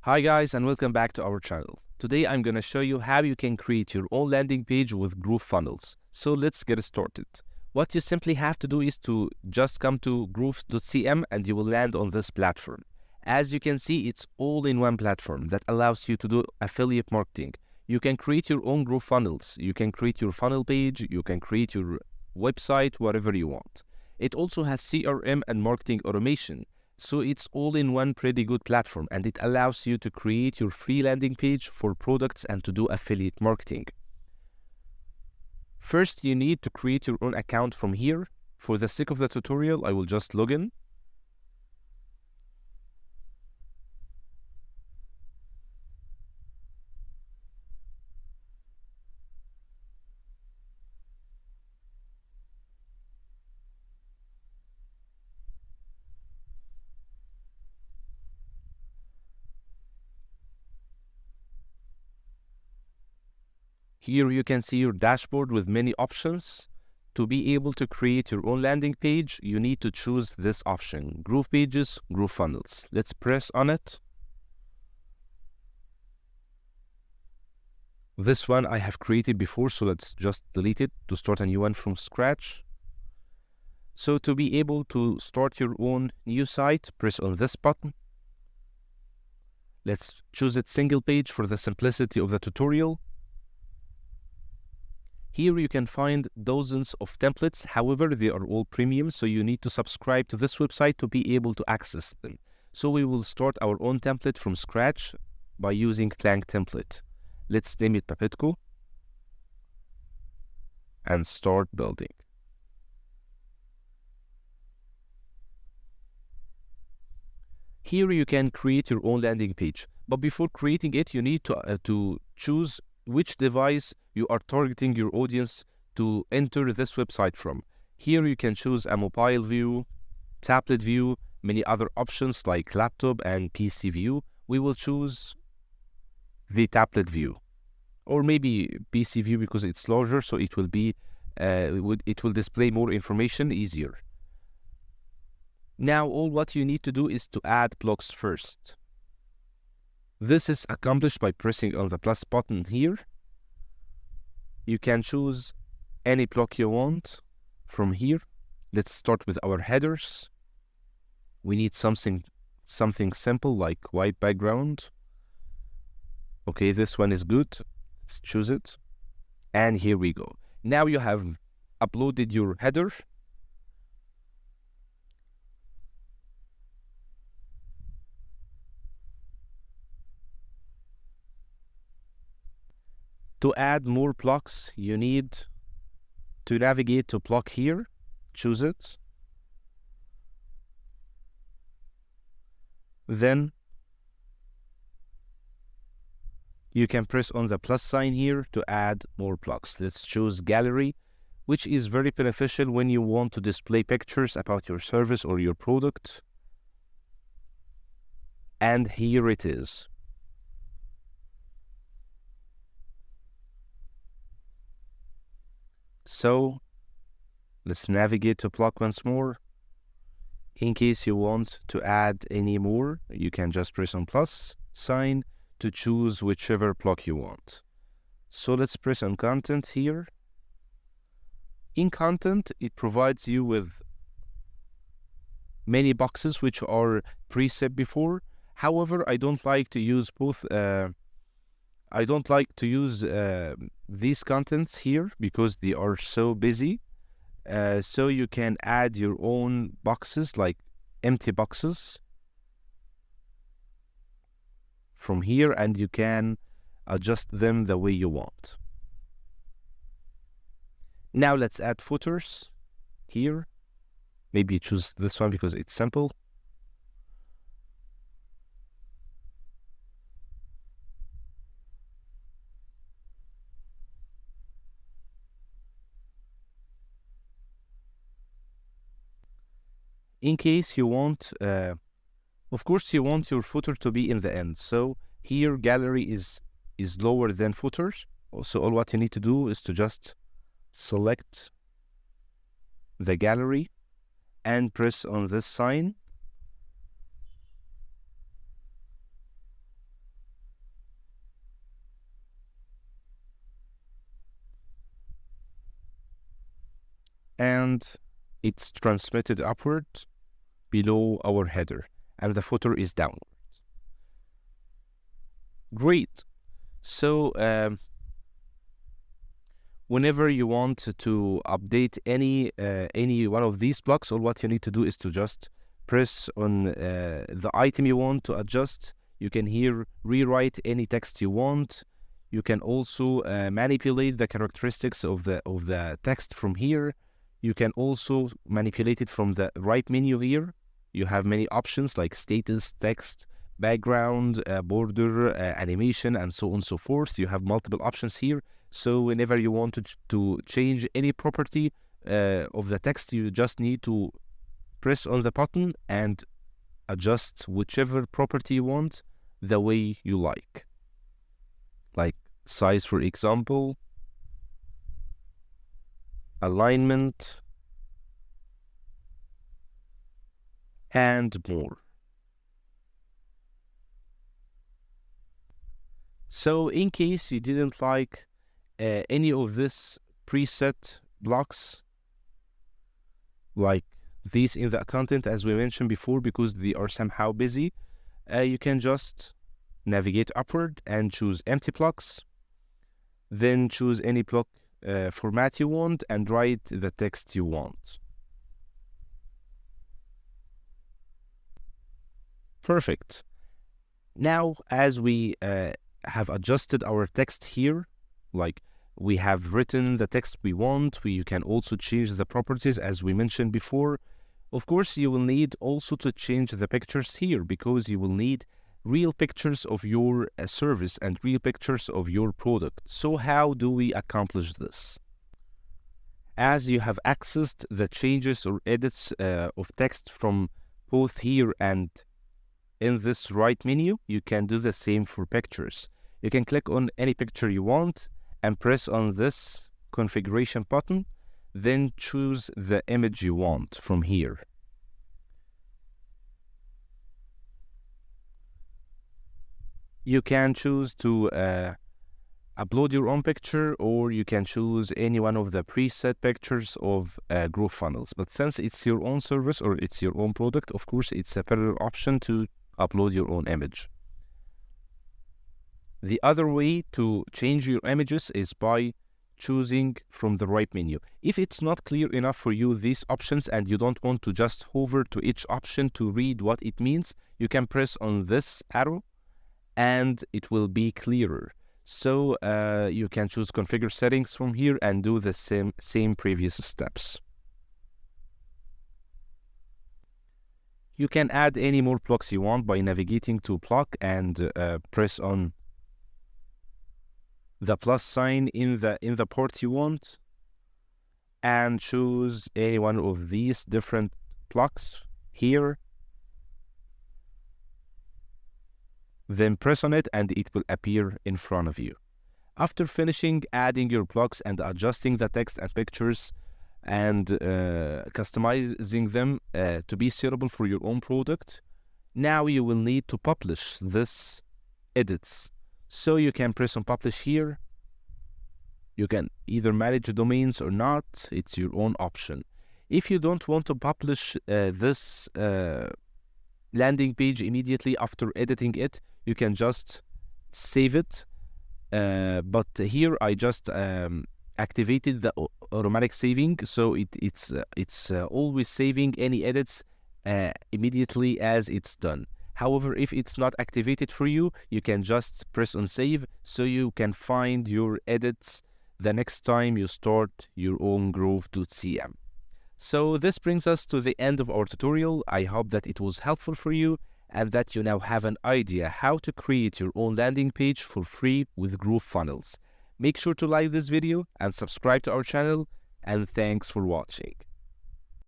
Hi guys and welcome back to our channel. Today I'm gonna show you how you can create your own landing page with GrooveFunnels. So let's get started. What you simply have to do is to just come to groove.cm and you will land on this platform. As you can see, it's all in one platform that allows you to do affiliate marketing. You can create your own GrooveFunnels. You can create your funnel page. You can create your website, whatever you want. It also has CRM and marketing automation. So it's all in one pretty good platform, and it allows you to create your free landing page for products and to do affiliate marketing. First, you need to create your own account from here. For the sake of the tutorial, I will just log in. Here you can see your dashboard with many options. To be able to create your own landing page, you need to choose this option, Groove Pages, GrooveFunnels. Let's press on it. This one I have created before, so let's just delete it to start a new one from scratch. So to be able to start your own new site, press on this button. Let's choose it single page for the simplicity of the tutorial. Here you can find dozens of templates. However, they are all premium, so you need to subscribe to this website to be able to access them. So we will start our own template from scratch by using blank template. Let's name it Papetco and start building. Here you can create your own landing page, but before creating it, you need to choose which device you are targeting your audience to enter this website from. Here you can choose a mobile view, tablet view, many other options like laptop and PC view. We will choose the tablet view, or maybe PC view because it's larger, so it will be it will display more information easier. Now all what you need to do is to add blocks first. This is accomplished by pressing on the plus button here. You can choose any block you want from here. Let's start with our headers. We need something simple like white background. Okay, this one is good. Let's choose it. And here we go. Now you have uploaded your header. To add more blocks, you need to navigate to block here, choose it. Then you can press on the plus sign here to add more blocks. Let's choose gallery, which is very beneficial when you want to display pictures about your service or your product. And here it is. So let's navigate to block once more. In case you want to add any more, you can just press on plus sign to choose whichever block you want. So let's press on content here. In content, it provides you with many boxes which are preset before. However, I don't like to use both. I don't like to use these contents here because they are so busy. So you can add your own boxes, like empty boxes from here, and you can adjust them the way you want. Now let's add footers here. Maybe choose this one because it's simple. In case you want, of course, you want your footer to be in the end. So here, gallery is lower than footers. So all what you need to do is to just select the gallery and press on this sign. and it's transmitted upward below our header, and the footer is downward. Great. So whenever you want to update any one of these blocks, all what you need to do is to just press on the item you want to adjust. You can here rewrite any text you want. You can also manipulate the characteristics of the text from here. You can also manipulate it from the right menu here. You have many options like status, text, background, border, animation, and so on and so forth. You have multiple options here. So whenever you want to change any property of the text, you just need to press on the button and adjust whichever property you want the way you like size, for example, alignment, and more. So in case you didn't like any of this preset blocks, like these in the content, as we mentioned before, because they are somehow busy, you can just navigate upward and choose empty blocks, then choose any block format you want and write the text you want. Perfect. Now, as we have adjusted our text here, like we have written the text we want, you can also change the properties as we mentioned before. Of course, you will need also to change the pictures here, because you will need real pictures of your service and real pictures of your product. So how do we accomplish this? As you have accessed the changes or edits of text from both here and in this right menu, you can do the same for pictures. You can click on any picture you want and press on this configuration button, then choose the image you want from here. You can choose to upload your own picture, or you can choose any one of the preset pictures of GrooveFunnels. But since it's your own service or it's your own product, of course, it's a better option to upload your own image. The other way to change your images is by choosing from the right menu. If it's not clear enough for you, these options, and you don't want to just hover to each option to read what it means, you can press on this arrow and it will be clearer. So you can choose configure settings from here and do the same previous steps. You can add any more blocks you want by navigating to block and press on the plus sign in the port you want and choose any one of these different blocks here. Then press on it and it will appear in front of you. After finishing adding your blocks and adjusting the text and pictures and customizing them to be suitable for your own product, now you will need to publish this edits. So you can press on publish here. You can either manage domains or not. It's your own option. If you don't want to publish this landing page immediately after editing it, you can just save it. But here I just activated the automatic saving, so it's always saving any edits immediately as it's done. However, if it's not activated for you, you can just press on save, so you can find your edits the next time you start your own Groove.cm. So this brings us to the end of our tutorial. I hope that it was helpful for you and that you now have an idea how to create your own landing page for free with GrooveFunnels. Make sure to like this video and subscribe to our channel, and thanks for watching.